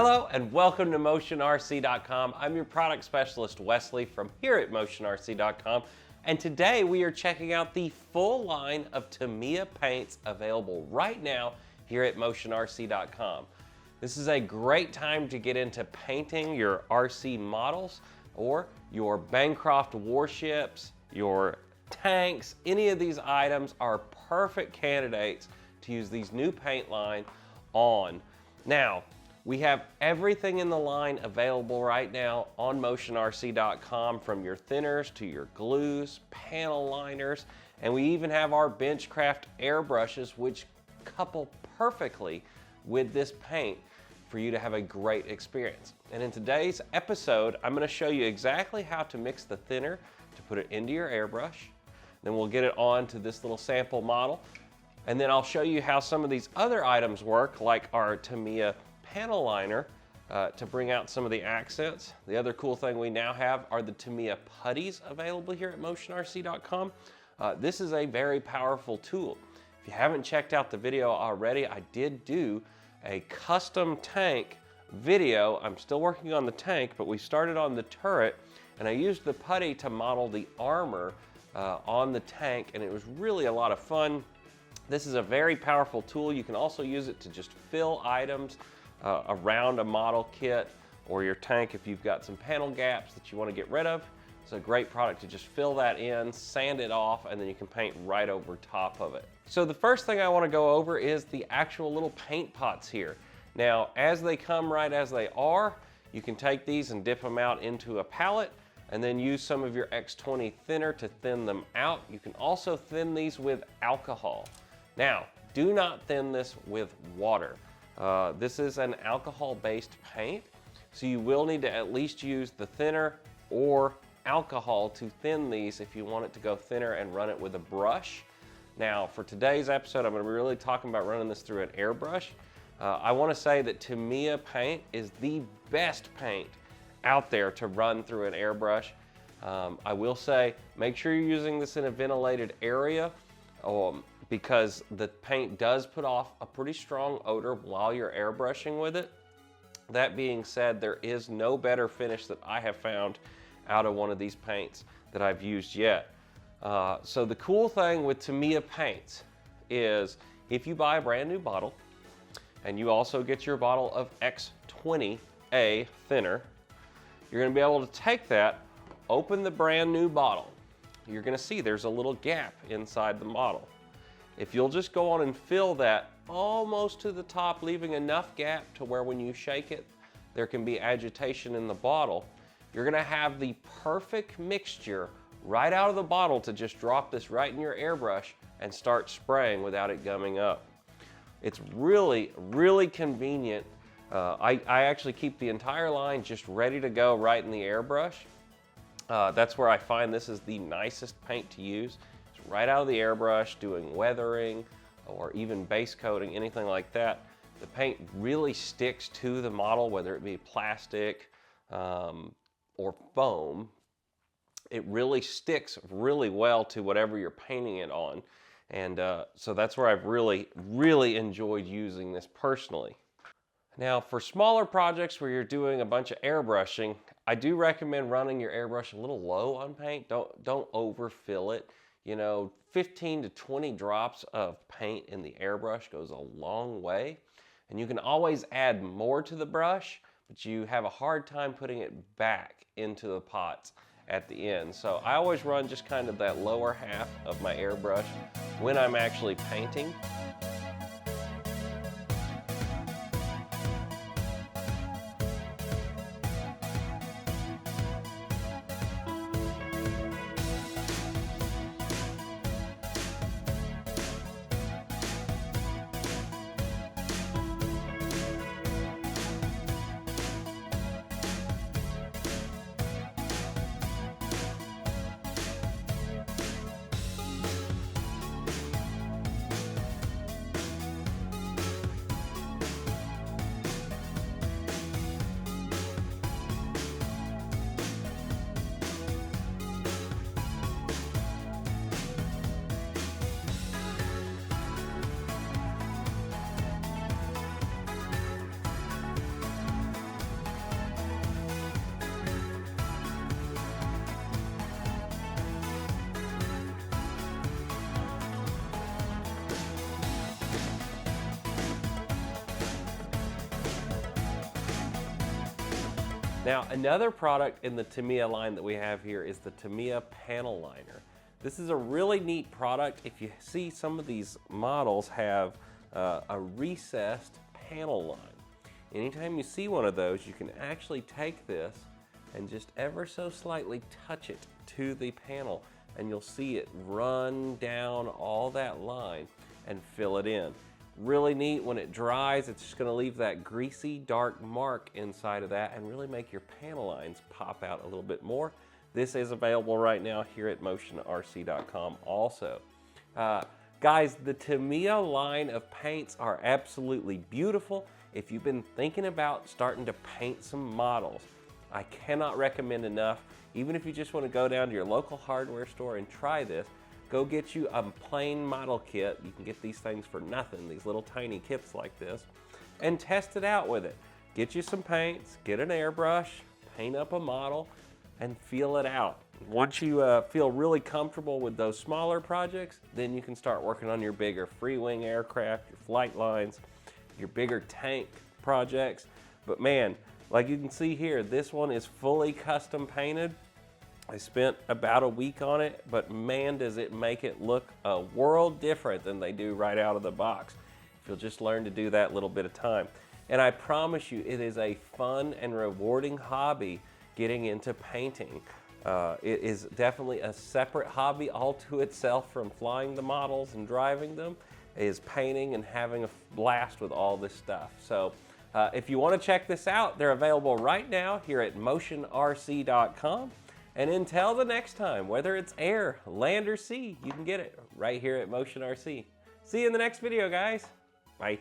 Hello and welcome to MotionRC.com. I'm your product specialist, Wesley, from here at MotionRC.com. And today we are checking out the full line of Tamiya paints available right now here at MotionRC.com. This is a great time to get into painting your RC models or your BenchCraft warships, your tanks. Any of these items are perfect candidates to use these new paint line on. Now, we have everything in the line available right now on MotionRC.com, from your thinners to your glues, panel liners, and we even have our BenchCraft airbrushes, which couple perfectly with this paint for you to have a great experience. And in today's episode, I'm going to show you exactly how to mix the thinner to put it into your airbrush. Then we'll get it on to this little sample model. And then I'll show you how some of these other items work, like our Tamiya panel liner to bring out some of the accents. The other cool thing we now have are the Tamiya putties available here at MotionRC.com. This is a very powerful tool. If you haven't checked out the video already, I did do a custom tank video. I'm still working on the tank, but we started on the turret, and I used the putty to model the armor on the tank, and it was really a lot of fun. This is a very powerful tool. You can also use it to just fill items around a model kit or your tank if you've got some panel gaps that you want to get rid of. It's a great product to just fill that in, sand it off, and then you can paint right over top of it. So the first thing I want to go over is the actual little paint pots here. Now, as they come right as they are, you can take these and dip them out into a palette and then use some of your X20 thinner to thin them out. You can also thin these with alcohol. Now, do not thin this with water. This is an alcohol-based paint, so you will need to at least use the thinner or alcohol to thin these if you want it to go thinner and run it with a brush. Now, for today's episode, I'm going to be really talking about running this through an airbrush. I want to say that Tamiya paint is the best paint out there to run through an airbrush. I will say, make sure you're using this in a ventilated area, because the paint does put off a pretty strong odor while you're airbrushing with it. That being said, there is no better finish that I have found out of one of these paints that I've used yet. So the cool thing with Tamiya paints is if you buy a brand new bottle and you also get your bottle of X20A thinner, you're going to be able to take that, open the brand new bottle. You're going to see there's a little gap inside the bottle. If you'll just go on and fill that almost to the top, leaving enough gap to where when you shake it, there can be agitation in the bottle, you're gonna have the perfect mixture right out of the bottle to just drop this right in your airbrush and start spraying without it gumming up. It's really, really convenient. I actually keep the entire line just ready to go right in the airbrush. That's where I find this is the nicest paint to use. Right out of the airbrush, doing weathering or even base coating, anything like that. The paint really sticks to the model, whether it be plastic or foam. It really sticks really well to whatever you're painting it on. And so that's where I've really, really enjoyed using this personally. Now, for smaller projects where you're doing a bunch of airbrushing, I do recommend running your airbrush a little low on paint. Don't overfill it. You know, 15 to 20 drops of paint in the airbrush goes a long way. And you can always add more to the brush, but you have a hard time putting it back into the pots at the end. So I always run just kind of that lower half of my airbrush when I'm actually painting. Now, another product in the Tamiya line that we have here is the Tamiya panel liner. This is a really neat product. If you see, some of these models have a recessed panel line. Anytime you see one of those, you can actually take this and just ever so slightly touch it to the panel, and you'll see it run down all that line and fill it in. Really neat. When it dries, it's just going to leave that greasy dark mark inside of that and really make your panel lines pop out a little bit more. This is available right now here at motionrc.com also. Guys, the Tamiya line of paints are absolutely beautiful. If you've been thinking about starting to paint some models, I cannot recommend enough. Even if you just want to go down to your local hardware store and try this, go get you a plain model kit. You can get these things for nothing, these little tiny kits like this, and test it out with it. Get you some paints, get an airbrush, paint up a model, and feel it out. Once you feel really comfortable with those smaller projects, then you can start working on your bigger free-wing aircraft, your flight lines, your bigger tank projects. But man, like you can see here, this one is fully custom painted. I spent about a week on it, but man, does it make it look a world different than they do right out of the box, if you'll just learn to do that little bit of time. And I promise you, it is a fun and rewarding hobby getting into painting. It is definitely a separate hobby all to itself from flying the models and driving them, is painting and having a blast with all this stuff. So if you want to check this out, they're available right now here at motionrc.com. And until the next time, whether it's air, land, or sea, you can get it right here at Motion RC. See you in the next video, guys. Bye.